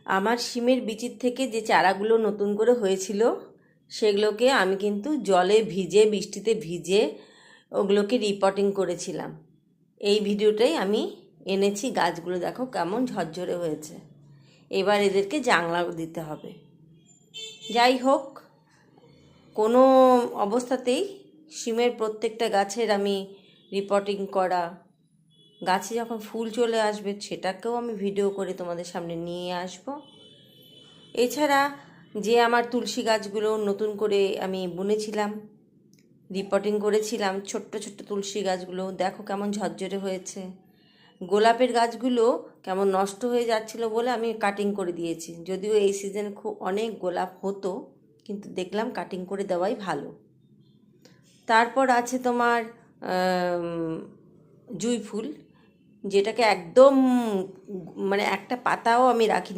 আমার শিমের বিচির থেকে যে চারাগুলো নতুন করে হয়েছিল সেগুলোকে আমি কিন্তু জলে ভিজে, বৃষ্টিতে ভিজে ওগুলোকে রিপোর্টিং করেছিলাম। এই ভিডিওটাই আমি এনেছি। গাছগুলো দেখো কেমন ঝরঝরে হয়েছে। এবার এদেরকে জাংলা দিতে হবে। যাই হোক, কোনো অবস্থাতেই শিমের প্রত্যেকটা গাছের আমি রিপোর্টিং করা, গাছে যখন ফুল চলে আসবে সেটাকেও আমি ভিডিও করে তোমাদের সামনে নিয়ে আসব। এছাড়া যে আমার তুলসী গাছগুলো নতুন করে আমি বুনেছিলাম, রিপোর্টিং করেছিলাম, ছোট্ট ছোট্ট তুলসী গাছগুলো দেখো কেমন ঝরঝরে হয়েছে। গোলাপের গাছগুলো কেমন নষ্ট হয়ে যাচ্ছিল বলে আমি কাটিং করে দিয়েছি। যদিও এই সিজনে খুব অনেক গোলাপ হতো, কিন্তু দেখলাম কাটিং করে দেওয়াই ভালো। তারপর আছে তোমার জুঁই ফুল, যেটাকে একদম মানে একটা পাতাও আমি রাখিনি।